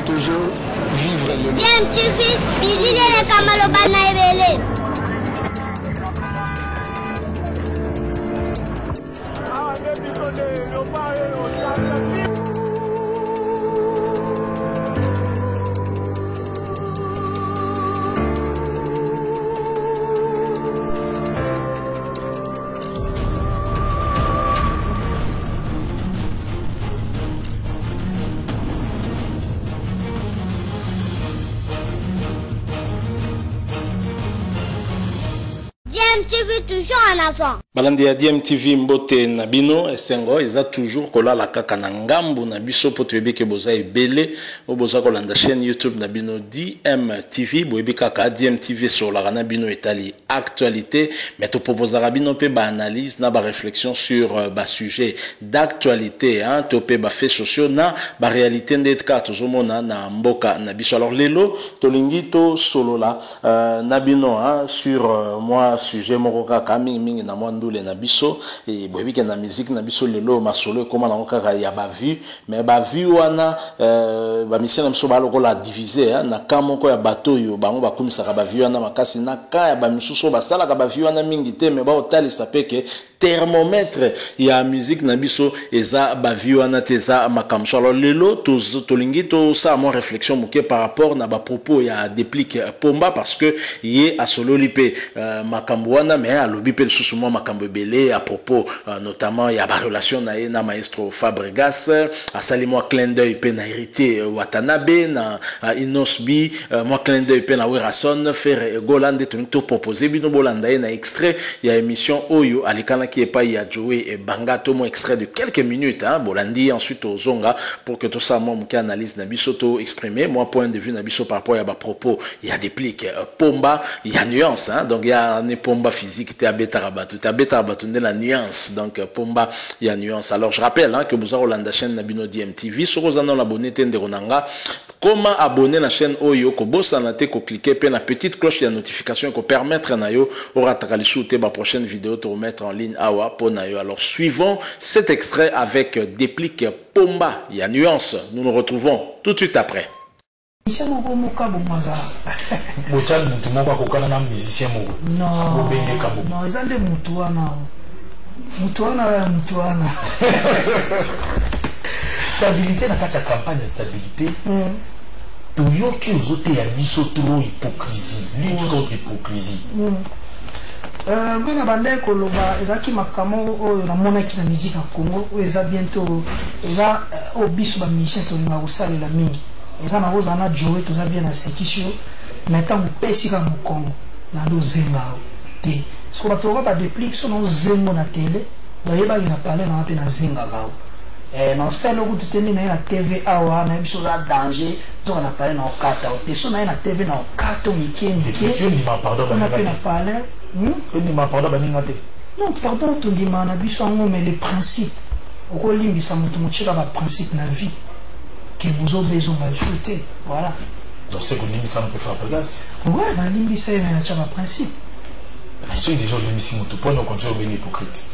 toujours vivre le bien tu vis bizile le kamalo bana ebele DMTV toujours en avant. Balandi ya DMTV mbote na bino esengo eza toujours kolala kaka na ngambu na biso po toyebike boza ebele o boza kolanda chaîne YouTube na bino DMTV boyebi kaka DMTV sur la na bino etali actualité mais to proposera bino pe ba analyse na ba réflexion sur ba sujet d'actualité hein to pe ba faits sociaux na ba réalité ndetka tozomona na mboka na biso. Alors lelo tolingi to solola na bino hein sur moi sujet moko kaka mingi na mwa ndule na biso et boyebi ke na musique na biso lelo masolo koma na kaka ya ba vue mais ba vue wana ba mission na biso ba lokola diviser hein na ka moko ya bato yo bango bakumisaka ba vue wana makasi na ka ya ba misuso basalaka ba vue wana mingi te mais ba otalisa peke thermomètre ya musique na biso eza ba vue wana te eza makamso. Alors lelo tolingi to sa mo réflexion moke par rapport na ba propos ya Déplique Pomba parce que yé a solo lipe makambo wana mais alobi pe susu mo makambo belé à propos notamment ya ba relation na ye na maestro Fabregas a sali mo clin d'œil pe na héritier Watanabe na Inosbi mo clin d'œil pe na Werason faire Golande to proposer bino bolanda na extrait ya émission Oyo alikana qui est pas ya Joey et Bangato mo extrait de quelques minutes hein bolandi ensuite au zonga pour que tout ça moi mon analyse na biso to exprimer moi point de vue na biso par rapport à ba propos il y a Déplique Pomba il y a nuance hein donc il y a ne Pomba physique te abeta rabatu de la nuance donc Pomba il y a nuance. Alors je rappelle hein que vous avez Rolanda chaîne na bino DMTV sur vous en abonné tende ronanga comment abonner la chaîne Oyo ko bossa na te ko cliquer pe na petite cloche de notification ko permettre na yo ora takalisu te ba prochaine vidéo te remettre en ligne awa po na yo. Alors suivons cet extrait avec Déplique Pomba il y a nuance. Nous nous retrouvons tout de suite après. Non, non, ils ont des moutouana. Stabilité, dans cette campagne de stabilité, tout le monde qui aux autres a mis trop hypocrisie, lutte contre l'hypocrisie. Bana bande koloba ezaki makamo oyo na mona ki na musique ya Congo eza bientôt eza obiso ba musicien to linga kosalela mingi eza na roza na Joey to za bien na sekisio maintenant pesi ka mukongo na ndo zenga te so bato ba Déplique so no zengo na télé ba yeba ina parler na pe na zenga gao na selo ku tuteni na TV awa na biso za danger to na parler na okata te so na TV na okata mike ni ma pardon na parler non, pardon, tu dis, mais les principes. Au limbi, ça m'a le principe de la vie. Que vous avez besoin de ajouter. Voilà. Donc, c'est que limbi, ça ne peut faire pas gaz. Ouais, dans limbi, c'est un principe. Mais si déjà, limbi, si vous pouvez, on continue à être hypocrite.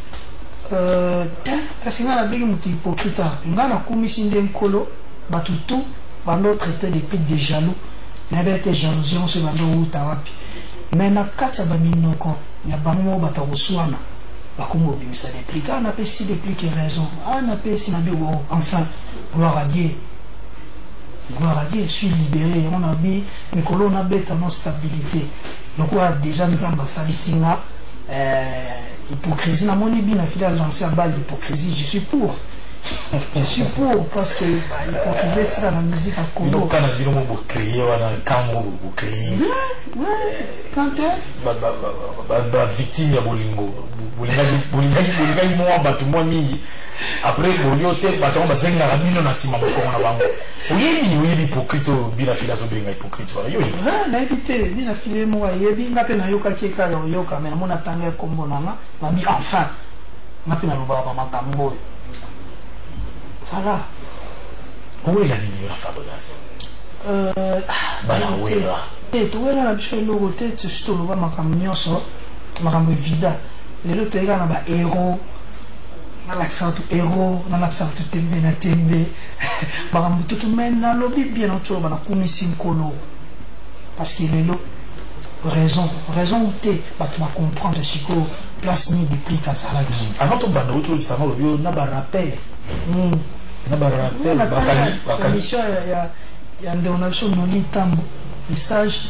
Parce que là, on est hypocrite. On a commis un colo, tout, on a traité des pics de jaloux. On a été jalousie, on se va dans le tawapi. Mais na kata ba minoko ya bango bata koswana ba kongo bimisa Déplique na pe si Déplique raison na pe si na bi enfin gloire à Dieu je suis libéré on a bi mikolo na beta non stabilité donc on a déjà nzamba salisinga hypocrisie na moni bi na fidèle lancer balle d'hypocrisie je suis pour parce que l'hypocrisie c'est la musique à Congo. Donc quand on a créé, on a créé. Ouais, quand victime de Bolingo. Après, on va zenga ramino na sima moko na bango. Oui, hypocrite bila philosophie hypocrite. Na éviter bila philosophie mo yebi ngape na yoka keka yoka mais mona tanga kombo nanga, mabi enfin. Ngape na loba ba makambo. Voilà. Où est la ligne de Fabregas? Tu vois la biche logo tête surtout le makambo nyonso makambo vida. Les autres gars na ba héros l'accent tout héros, l'accent tout tembe na tembe. Barambu tout men na lobby bien autre bana kumisi nkolo. Parce qu'il est là raison ou t'es bah tu vas comprendre ce que place ni déplique à ça là. Avant ton bando tu ça va le na ba rappel. Na ba rappel ba commission il y a on a sur nos litambo message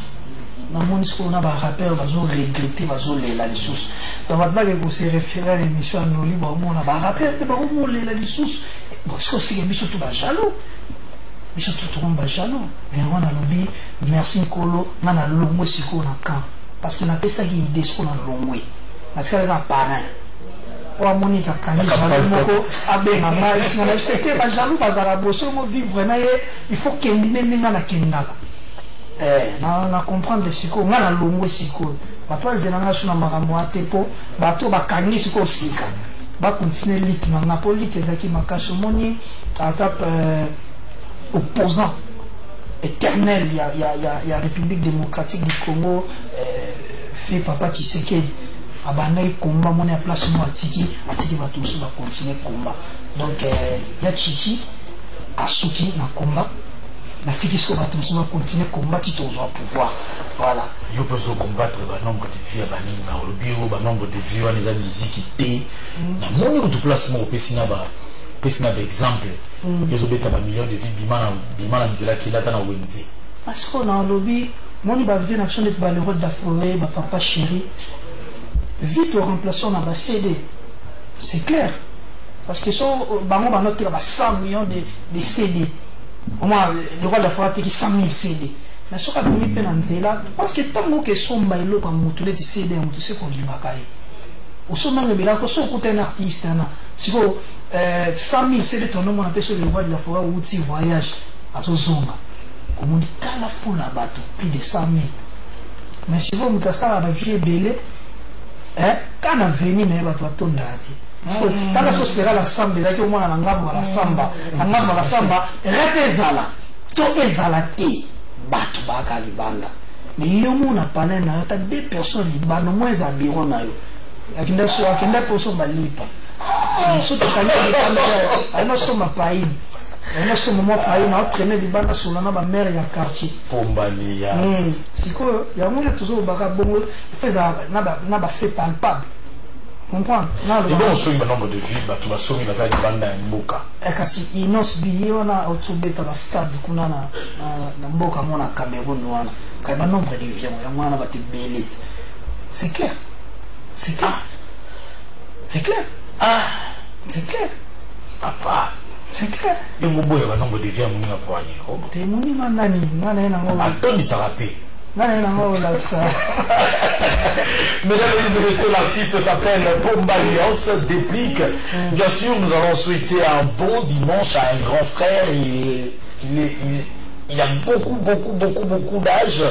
na mon ce qu'on a ba rappel va zo regretter va zo la ressource. Donc va pas que se référer à l'émission nos li ba on a ba rappel ba on la ressource. Bon ce que c'est que biso tout ba jaloux. Biso tout tomba jaloux. Et on a lobby merci Nkolo na na longwe siko na camp parce que na pesa ki idée ce qu'on a longwe. Na tsala ka parrain. O Monica kanisa moko abenga mai sina c'est que ba jaloux ba za bosso mo vivre na ye il faut que ndine na kendaka. Na comprendre siko na longwe siko. Ba toi zelanga suna makambo atepo ba to ba kangi siko sika. Ba continuer lit na politique ezaki makaso moni atap opposant éternel, il y a République démocratique du Congo, fait Papa Tshisekedi. Abanaï combat, mon est place moi Atiki va tout va continuer combat. Donc il y a Chichi, Asuki na combat. La Tiki va tout va continuer combat, Tito au pouvoir. Voilà. Il peut se combattre le nombre de vies à Baninga, le bureau, le nombre de vies à les musiques qui na mon de placement au Pessinaba. Pesina d'exemple. Ils ont bêta millions de vies bimana nzela qui data na wenzi. Parce qu'on a un lobby, mon il va venir en action d'être malheureux de la forêt, ma papa chéri. Vite au remplaçant dans la CD. C'est clair. Parce que son bango va noter 100 millions de CD. Au moins le roi de la forêt a 100 000 CD. Mais ce qu'on a mis peine en nzela parce que tant que son bailo par moutouler de CD, on sait qu'on lui va cailler. Au sommet de Béla, quand on est un artiste, si vous 100 000 CD, ton nom on appelle sur le roi de la forêt ou tu voyages à Zozonga. Comme on dit, t'as la foule là-bas, plus de 100 000. Mais si vous me dites ça, la vie est belle, quand on a venu, on va tout parce que tant que ce sera la samba, il y a au moins la samba, la samba, repésala, tout est zalaté, batu baka libanda. Mais il y a un panel, il y a 2 personnes libanda, au moins environ. Akenda so akenda poso balipa so tokali ana so mapai ana so mo mapai na traîner libanda so na ba mère ya quartier pombali ya siko ya mona toujours baka bongo feza na ba fait palpable comprendre na le bon so ba nombre de vie ba to ba so mi ba za libanda ya mboka kasi inos biona otubeta ba stade kuna na mboka mona Cameroun wana ka ba nombre de vie ya mwana ba te belite c'est clair. C'est clair. C'est clair. C'est clair. Papa. C'est clair. Le mot est un nombre de vies à mon poignet. T'es mon nani. Attends, ça rappelle. Mesdames et messieurs, l'artiste s'appelle Pomba Alliance Déplique. Bien sûr, nous allons souhaiter un bon dimanche à un grand frère. Il a beaucoup d'âge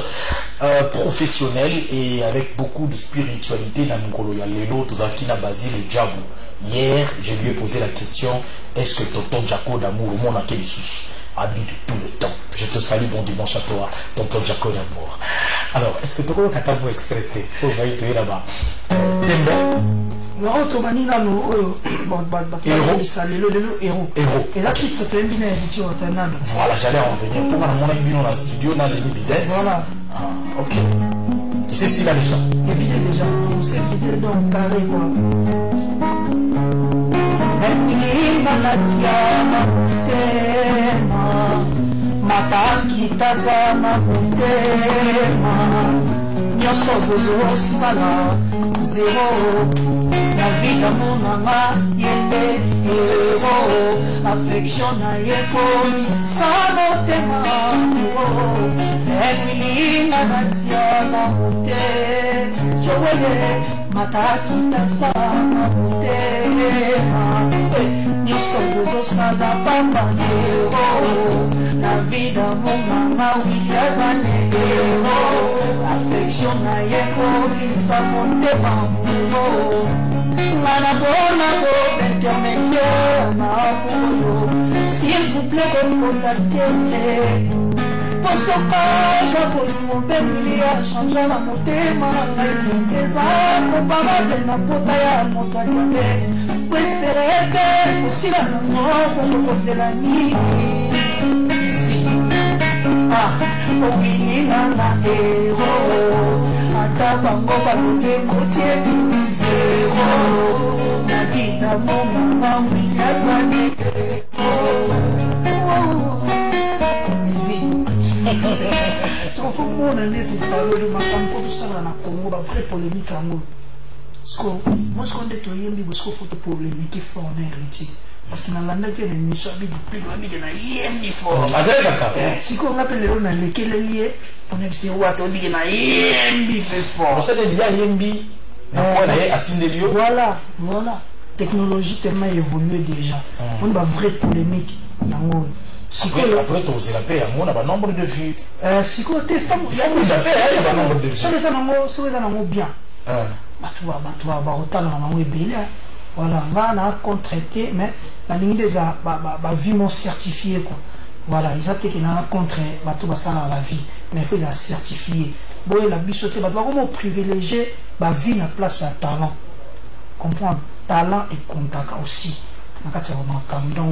professionnel et avec beaucoup de spiritualité dans Mukolo. Il y a Lelo, Tozakina, Basile et Djabou. Hier, je lui ai posé la question, est-ce que tonton Jaco d'amour, au monde à quel sous habite tout le temps? Je te salue, bon dimanche à toi, tonton Jaco d'amour. Alors, est-ce que tu as un extrait? On va y aller là-bas. Non, tu m'as dit là, nous, héros. Et là, tu te fais bien, voilà, j'allais en venir. Pour mon ami dans le studio, dans les Bidens. Voilà. Ok. C'est si là déjà. Évidemment, déjà. C'est vidé dans le carré, quoi. Nyonso bozosala zero na vida monanga yende hero affection na yekomi samotema ewilinga natia na mote joye matakita sana motema nyonso bozosala pamba zero na vida monanga wiliazane hero affection na yekolisa motema zero ngana bona bo intermédiaire na boyo s'il vous plaît contactez postokage akolingo mpe mili ya changea na motema na ngai eza comparable na pota ya moto ya diabete po espere ete kosila nango bongo kozela nini owininanga ero ata bango balonge kotie bini zero na vida momanga mwinyazane soko fo mona nde totaloli makambo fo tosala na congo bavrai polémique yango siko moi siko nde toyembi bo siko fo topolémique fort na héritier parce que nalandaki na émission abidipligabike na yembi fort siko nga mpe lelo nalekeleli ye pona bisi wata obike na yembi mpe fort voilà technologie tellement évolué déjà on va vraie polémique yango après tu osé la paix on a un nombre de vues si côté ça bien voilà on a contracté mais la ligne des vie mon certifié quoi voilà ils ont été contre la vie mais il faut la certifier bon la bisoté comment privilégier la vie na place à talent comprendre talent et contact aussi nakati ya makambo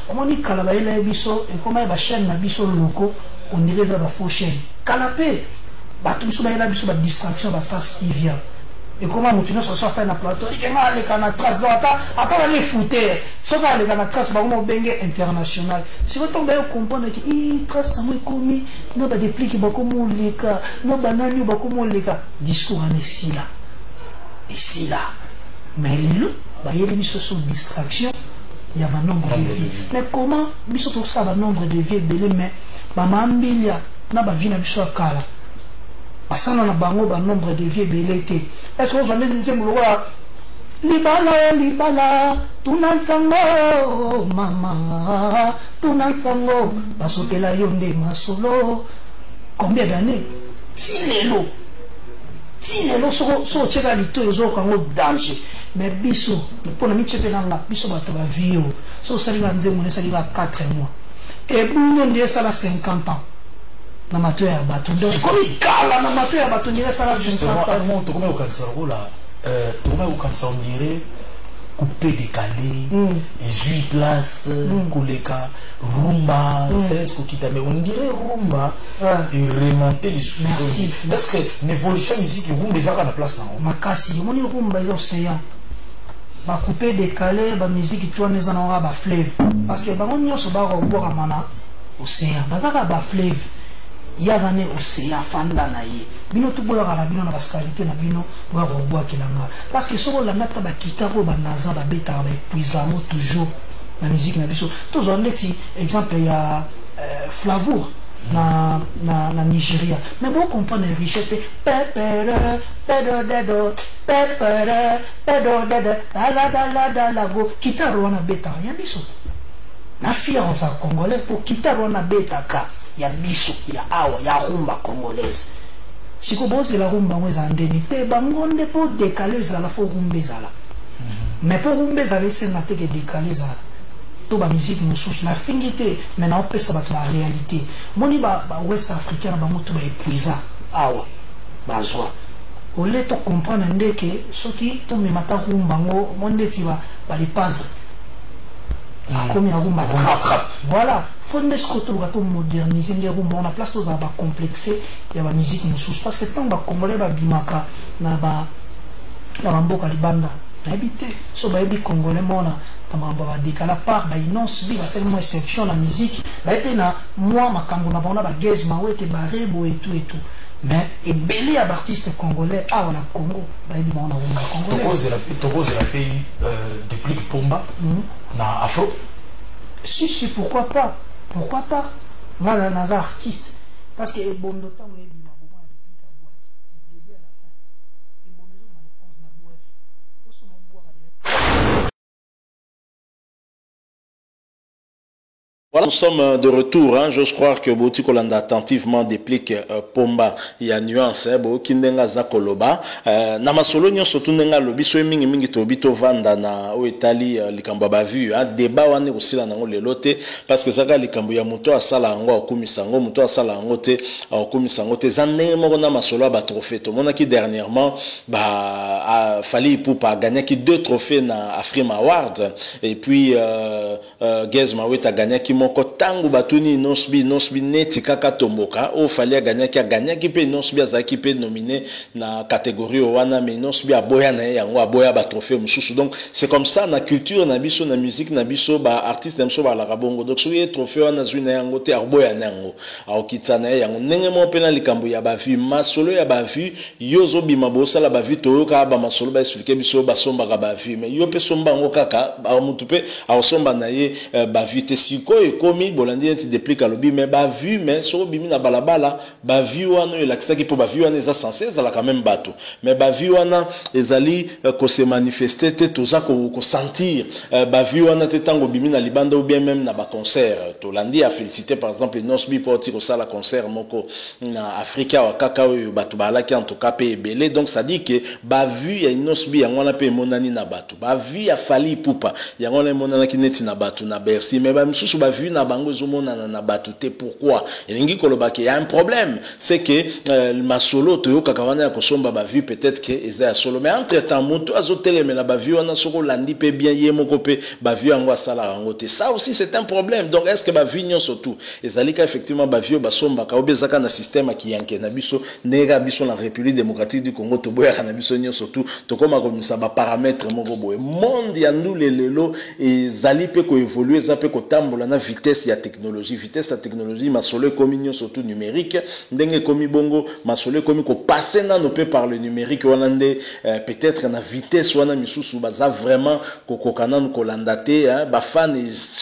omoni kala baela biso ekoma ba chaîne na biso loko on dirait ça ba faux chaîne kala pe bato biso baela biso ba distraction ba tasse Stevia et comment mutu no so fa na plateau ikenga le kana trace do ata les footer so va le kana trace ba mo benge international si vous tombez au comprendre que i trace mo komi no ba déplique ba komo leka no banani ba komo leka discours en ici là mais lelo bayeli biso sur distraction il y a un nombre de vies mais comment biso pour ça un nombre de vies belé mais ba mambilia na ba vie na biso kala pasana na bango ba nombre de vies belé te est-ce que vous allez dire moloa libala tunansango mama tunansango basopela yonde masolo combien d'années tilelo so cheka lito ezo kango danger mais biso pour na michepe nanga biso bato ba vie so salika nzemu ne salika 4 mois et bunyo ndiye sala 50 ans na mato ya bato donc comme kala na mato ya bato ndiye sala 50 ans to comme au cancer là au cancer on dirait coupé décalé et 8 places koleka rumba c'est ce qui t'a mais on dirait rumba et remonter les sous est-ce que l'évolution ici qui rumba ezaka na place na makasi moni rumba ils océan ba coupé décalé ba musique toi neza na ba fleuve parce que bango nyonso ba ko boka mana océan ba ba fleuve ya vane océan fanda na ye bino to bola kana bino na basqualité na bino ba ko boka kilanga parce que soko la nata ba kitako ba naza ba beta ba puisamo toujours la musique na biso toujours neti exemple ya Flavour na Nigeria mais bon comprendre la richesse pepere pedo dala go kitaro na beta ya biso na fier sa congolais pour kitaro na beta ka ya biso ya awa ya rumba congolaise siko bosi la rumba mweza ndeni te bangonde po décaler za la fo rumbeza la mais pour rumbeza laisser na te que décaler za to ba musique mosusu na fingité mais na opesa ba la réalité moni ba ouest africain ba moto ba épuisa awa bazwa au lieu de comprendre ndeke soki to me mata rumbango monde ti ba les padres comme ya rumba trap voilà fonde skoto ba to moderniser les rumba on a place to za ba complexer ya ba musique mosusu parce que tant ba congolais ba bimaka na ba mboka libanda na habité so ba bi congolais mona tamamba ba décala part ba inonce bi ba seulement exception la musique ba pe na moi makambo na bona ba gage ma wete ba rebo et tout mais et belé à artistes congolais à la Congo ba bi mona rumba congolais to cause la pays depuis Pomba na afro si pourquoi pas là na artiste parce que bon de temps Voilà, nous sommes de retour. Hein. J'ose croire que Boti Kolanda attentivement déplique Pomba. Il y a nuance. Bo Kindenga Zakoloba. Namasolo nyo surtout nenga lobi so mingi mingi to bito vanda na o Italie likambo ba vu. Débat wane osila nango lelote parce que saka likambo ya muto asala ngo akumisango muto asala ngo te akumisango te zanne moko na masolo ba trophée. To mona ki dernièrement ba Fally Ipupa gagné ki 2 trophées na Afrima Award et puis Gez Mawet a gagné ki moko tangu batuni nosbi neti kaka tomboka o Fally a gagné ki pe nosbi azaki pe nominé na catégorie wana mais nosbi aboya na yango aboya ba trophée mususu. Donc c'est comme ça na culture na biso na musique na biso ba artiste na biso ba la rabongo. Donc soye trophée wana zuna yango te aboya na yango aokitsa na yango ndenge mo pena likambo ya ba vu masolo ya ba vu yozo bima bosala ba vu toyoka ba masolo ba expliquer biso ba somba ka ba vu mais yo pe somba ngo kaka ba mutu pe aosomba na ye ba vu te siko e komi bolandi enti déplique alobi mais ba vu mais so bimi na balabala ba vu wana elakisa ki po ba vu wana eza censé ezala quand même bato mais ba vu wana ezali ko se manifester te toza ko sentir ba vu wana te tango bimi na libanda ou bien même na ba concert to landi a féliciter par exemple Nosbi Porti ko sala concert moko na Afrika wa kaka oyo bato balaki en tout cas pe ebele. Donc ça dit que ba vu ya Nosbi yango na pe monani na bato ba vu ya Fally Ipupa yango na monana ki neti na bato na Bercy mais ba misusu ba vu na bango ezomona na bato te. Pourquoi elingi koloba ke y a un problème c'est que masolo to kaka wana ya kosomba ba vu peut-être que eza ya solo mais entre temps moto azotelemela ba vu wana soko landi pe bien ye moko pe ba vu yango asala yango te. Ça aussi c'est un problème. Donc est-ce que ba vu nyo surtout ezalika effectivement ba vu basomba ka obezaka na système ki yanke na biso nega biso na République démocratique du Congo to boya na biso nyo surtout to koma komisa ba paramètres moko boye monde ya ndule lelo ezali pe ko évoluer za pe ko tambola na vitesse ya technologie masolo komi nyo surtout numérique ndenge komi bongo masolo komi ko passer na no pe par le numérique wana nde peut-être na vitesse wana misusu baza vraiment ko kokana ko landate ba fan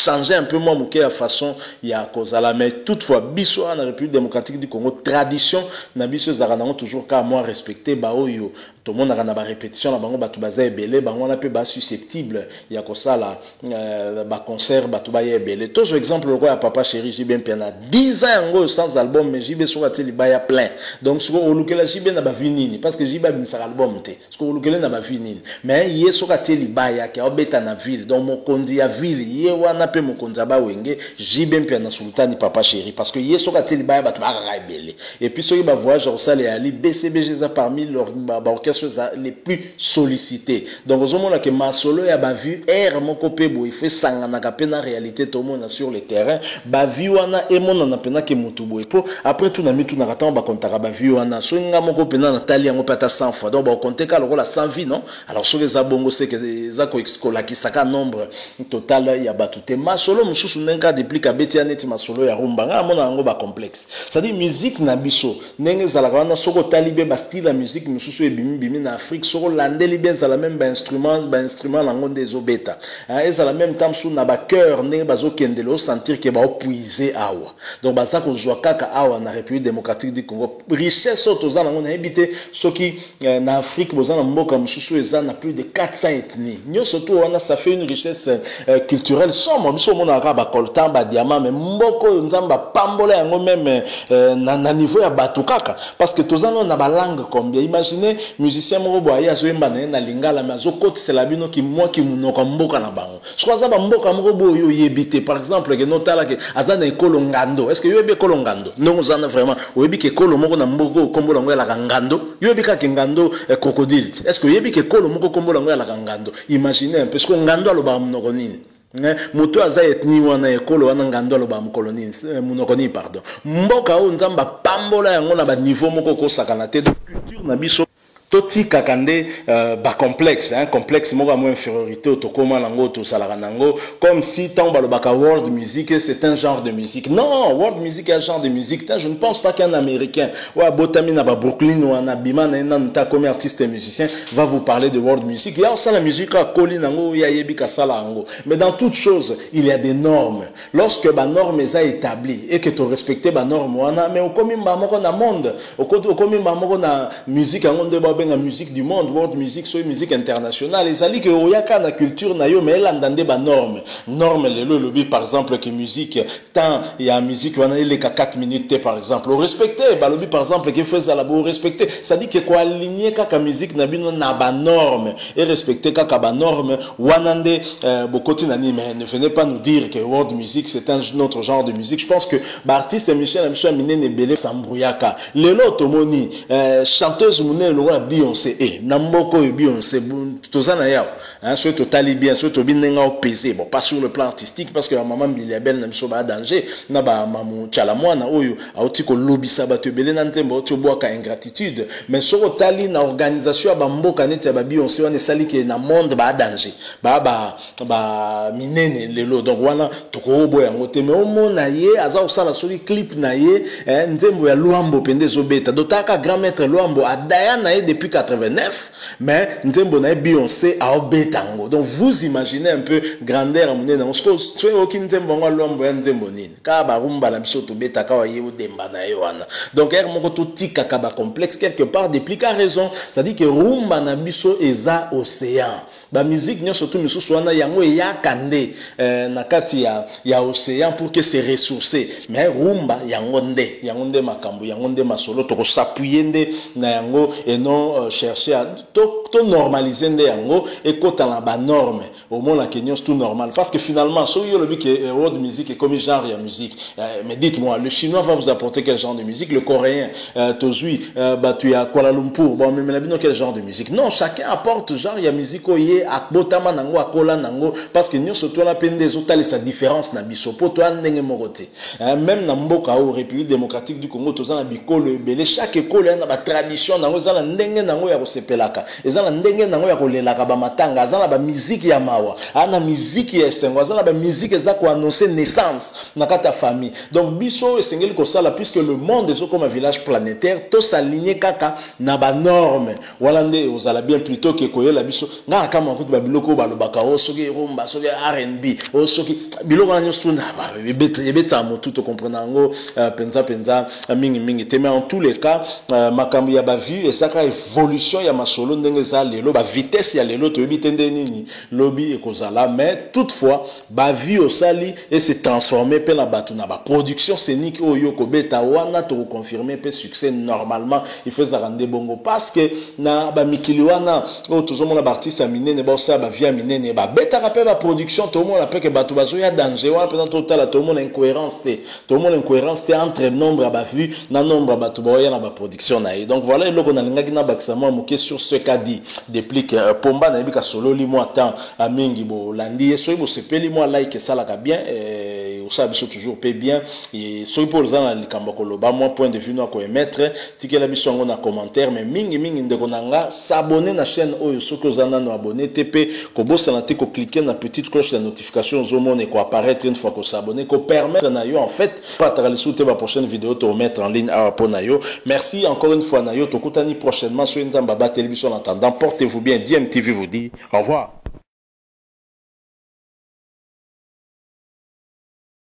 changer un peu moins moke ya façon ya kozala mais toutefois biso na République démocratique du Congo tradition na biso za ranango toujours ka moi respecter ba oyo tout le monde a na ba répétition na bango batu baza ebele bango na pe ba susceptible ya kosala ba concert batu ba ebele. Toujours exemple le roi papa chéri JB Mpiana 10 ans yango sans album mais JB so ateli ba ya plein. Donc so olukela JB na ba vinini parce que JB bimisa album te so olukela na ba vinini mais ye so ateli ba ya ka obeta na ville donc mokonzi ya ville ye wana pe mokonzi ba wenge JB Mpiana sultani papa chéri parce que ye so ateli ba ya batu ba ebele et puis so ba voyage au sale ali BCBG za parmi leurs orchestres les plus sollicités. Donc au moment là que masolo ya ba vu air moko pe bo il fait sangana ka pe na réalité tout monde sur le terrain ba vu wana e mona na pena ke mutu bo epo après tout na mitu na kata ba kontaka ba vu wana so nga moko pena na tali yango pata 100 fois donc ba konteka lokola 100 vie non alors so les abongo c'est que za ko exkola ki saka nombre total ya batu te masolo mususu nenga déplique beti aneti masolo ya rumba nga mona yango ba complexe ça dit musique na biso nenge zala wana soko talibe ba style la musique mususu e bimi na Afrique soko landeli bien za la même ba instrument na ngonde ezobeta eza la même temps sous na ba cœur nenge bazo kendelo sentir que ba puiser awa donc baza ko zwa kaka awa na République démocratique du Congo richesse autoza na ngona ebité soki na Afrique bozana mboka mususu eza na plus de 400 ethnies nyo surtout wana ça fait une richesse culturelle somme biso mona ka ba coltan ba diamant mais mboko nzamba pambola yango même na niveau ya bato kaka parce que tozana na ba langue combien imaginez musicien moko boya zoyemba na lingala mais azokotisa bino ki moi ki munoko mboka na bango soza ba mboka moko boyo yebite par exemple que notala que azana ekolo ngando est-ce que yobe ekolo ngando non zana vraiment oyebi ke ekolo moko na mboko kombola ngo ya la ngando yobi ka ngando crocodile est-ce que yobi ke ekolo moko kombola ngo ya la ngando imaginez un peu ce que ngando aloba munoko nini moto aza etni wana ekolo wana ngando aloba mukoloni munoko nini pardon mboka o nzamba pambola yango na ba niveau moko ko sakana te de culture na biso toti kakande ba complexe complexe moko mo infériorité to koma nango to salaka nango comme si tant balobaka world music c'est un genre de musique. Non, world music est un genre de musique. Je ne pense pas qu'un américain ou à Botamina ba Brooklyn ou à Bima na comme artiste et musicien va vous parler de world music. Il y a ça la musique à Koli nango ya yebika sala nango. Mais dans toute chose, il y a des normes. Lorsque ba norme est établie et que tu respectes ba norme wana mais au komi ba moko na monde, au komi ba moko na musique en monde benga musique du monde, world music, so musique internationale. Les alliés que oyaka na culture na yo, mais elle entendait ba norme. Norme le lobby par exemple que musique tant il y a musique on a les 4 minutes par exemple. Au respecter, ba lobby par exemple que fait ça là pour respecter. Ça dit que quoi aligner kaka musique na bino na ba norme et respecter kaka ba norme wanande bokoti nani mais ne venez pas nous dire que world music c'est un autre genre de musique. Je pense que ba artiste Michel Minene Belé Sambrouyaka lelo tomoni chanteuse munene lokola Beyoncé namboko Beyoncé tozana yao hein soit totali bien soit tobinenga au pesé bon pas sur le plan artistique parce que maman Biliabel na biso ba danger na ba mamu chala mwana oyo auti ko lobisa bato belé na ntembo to boaka ingratitude mais soko tali na organisation ba mboka neti ya ba Beyoncé wana sali ke na monde ba danger ba minene lelo donc wana toko boya ngote mais omona ye aza osala soli clip na ye ntembo ya Luambo pende zobeta dotaka grand maître Luambo a Diana depuis 89 mais ntembo na Beyoncé a obetango donc vous imaginez un peu grandeur munene on se soit aucun ntembo ngwa Luambo ya ntembo nini ka ba rumba na biso to beta ka ye o demba na yo wana donc moko to tika ka ba complexe quelque part déplique à raison ça dit que rumba na biso eza océan ba musique nyo surtout misusu wana yango ya kande na kati ya océan pour que se ressourcer mais rumba yango nde makambo yango nde masolo to ko s'appuyer nde na yango et non chercher à to normaliser nde yango et kota na ba norme au moins la Kenya c'est tout normal parce que finalement so yo le but que world music est comme genre ya musique mais dites-moi le chinois va vous apporter quel genre de musique le coréen tozui batu ya Kuala Lumpur bon mais la bino quel genre de musique non chacun apporte genre ya musique oye akbotama nango akola nango parce que nyo surtout la peine des autres sa différence na biso poto ndenge mokote même na mboka au République démocratique du Congo tozana bikolo belé chaque école na ba tradition nango zala ndenge nango ya kosepelaka ezala ndenge nango ya kolelaka ba matanga azala ba musique ya mawa ana musique ya esengo azala ba musique za ko annoncer naissance na kata famille donc biso esengeli ko sala puisque le monde est comme un village planétaire to s'aligner kaka na ba norme wala nde ozala bien plutôt que koyela biso nga kama kutu ba biloko ba lobaka o soki rumba soki R&B o soki biloko na nyosto na ba yebeta motu to comprendre ngo penza mingi te mais en tous les cas makambo ya ba vue et ça ka évolution ya masolo ndenge za lelo ba vitesse ya lelo to yebitende nini lobby ekozala mais toutefois ba vue osali et se transformer pe na batu na ba production scénique oyo ko beta wana to confirmer pe succès normalement il faut ça rendre bongo parce que na ba mikili wana o tozomona ba artiste minene ba osala ba via minene ba beta rappel ba production to mona pe ke batu bazo ya danger wana pendant total to mona incohérence te entre nombre ba vue na nombre batu ba ya na ba production na donc voilà eloko na lingaki na bakisama moke sur ce cas dit déplique pomba na bika solo li moi temps a mingi bo landi so bo sepeli moi like ça la bien ça biso toujours paie bien et so pour les ana likambo ko loba moi point de vue na ko émettre tikela biso ngo na commentaire mais mingi ndeko nanga s'abonner na chaîne oyo so ko zana no abonner TP ko bossa na te ko cliquer na petite cloche de notification zo mone ko apparaître une fois ko s'abonner ko permettre na yo en fait partager souter ma prochaine vidéo to mettre en ligne à pour na yo merci encore une fois na yo to kutani prochainement sur Nzamba ba télévision en attendant portez-vous bien DMTV vous dit au revoir.